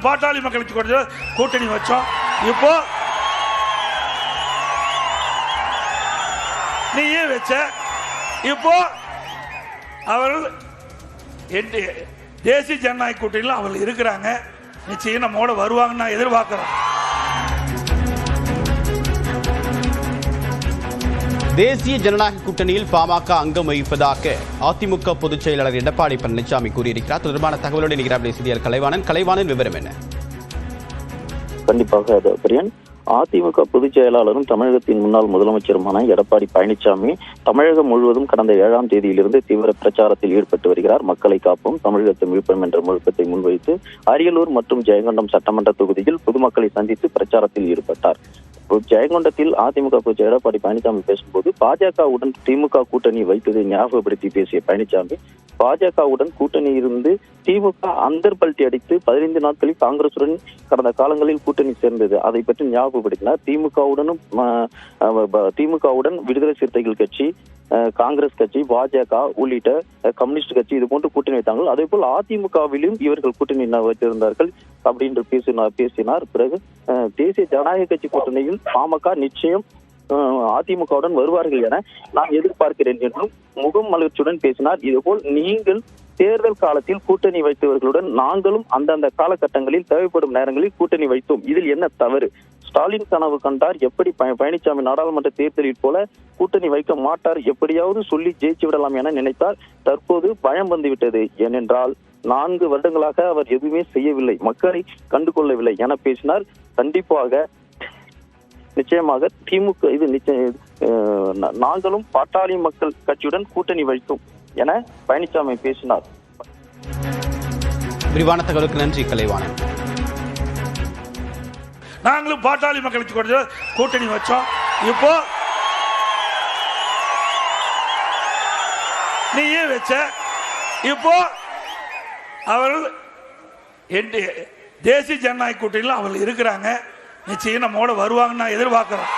பாட்டாளி மக்கள் கட்சி கூட்டணி வச்சோம். இப்போ நீயே வச்ச. இப்போ அவர்கள் தேசிய ஜனநாயக கூட்டணியில் அவர்கள் இருக்கிறாங்க. நிச்சயம் நம்மோட வருவாங்கன்னு நான் எதிர்பார்க்கிறோம். தேசிய ஜனநாயக கூட்டணியில் பாமக அங்கம் வகிப்பதாக அதிமுக பொதுச் செயலாளர் எடப்பாடி பழனிசாமி கூறியிருக்கிறார். தொடர்பான தகவலோடு நிகழ்ச்சி செய்தியாளர் கலைவாணன் விவரம் என்ன? கண்டிப்பாக பிரியன், அதிமுக பொதுச் செயலாளரும் தமிழகத்தின் முன்னாள் முதலமைச்சருமான எடப்பாடி பழனிசாமி தமிழகம் முழுவதும் கடந்த 7ஆம் தேதியிலிருந்து தீவிர பிரச்சாரத்தில் ஈடுபட்டு வருகிறார். மக்களை காப்போம், தமிழகத்தை மீட்போம் என்ற முழக்கத்தை முன்வைத்து அரியலூர் மற்றும் ஜெயங்கொண்டம் சட்டமன்ற தொகுதியில் பொதுமக்களை சந்தித்து பிரச்சாரத்தில் ஈடுபட்டார். ஜெயங்கொண்டத்தில் அதிமுக பொதுச் எடப்பாடி பழனிசாமி பேசும்போது பாஜகவுடன் திமுக கூட்டணி வைத்ததை ஞாபகப்படுத்தி பேசிய பழனிசாமி, பாஜகவுடன் கூட்டணி இருந்து திமுக அந்தர்பல்ட்டி அடித்து 15 நாட்களில் காங்கிரசுடன் கடந்த காலங்களில் கூட்டணி சேர்ந்தது, அதை பற்றி ஞாபகப்படுத்தினார். திமுகவுடன் விடுதலை சிறுத்தைகள் கட்சி, காங்கிரஸ் கட்சி, பாஜக உள்ளிட்ட கம்யூனிஸ்ட் கட்சி இது போன்று கூட்டணி வைத்தார்கள். அதே போல் அதிமுகவிலும் இவர்கள் கூட்டணி வைத்திருந்தார்கள் அப்படின்னு பேசினார். பிறகு தேசிய ஜனநாயக கட்சி கூட்டணியில் பாமக நிச்சயம் அதிமுகவுடன் வருவார்கள் என நான் எதிர்பார்க்கிறேன் என்றும் முகம் மலர்ச்சியுடன் பேசினார். இதுபோல் நீங்கள் தேர்தல் காலத்தில் கூட்டணி வைத்தவர்களுடன் நாங்களும் அந்தந்த காலகட்டங்களில் தேவைப்படும் நேரங்களில் கூட்டணி வைத்தோம், இதில் என்ன தவறு? ஸ்டாலின் கனவு கண்டார், எப்படி பழனிசாமி நாடாளுமன்ற தேர்தலில் போல கூட்டணி வைக்க மாட்டார், எப்படியாவது சொல்லி ஜெயிச்சு விடலாம் என நினைத்தார். தற்போது பயம் வந்துவிட்டது. ஏனென்றால் 4 வருடங்களாக அவர் எதுவுமே செய்யவில்லை, மக்களை கண்டுகொள்ளவில்லை என பேசினார். கண்டிப்பாக நிச்சயமாக திமுக நாங்களும் பாட்டாளி மக்கள் கட்சியுடன் கூட்டணி வைத்தோம் என பழனிசாமி பேசினார். விரிவான தகவலுக்கு நன்றி கலைவாணன். நாங்களும் பாட்டாளி மக்கள் கட்சி கூட்டணி வச்சோம். இப்போ நீயே வச்ச. இப்போ அவர்கள் தேசிய ஜனநாயக கூட்டணியில் அவர்கள் இருக்கிறாங்க. நிச்சயம் நம்மோட வருவாங்கன்னு நான் எதிர்பார்க்கிறோம்.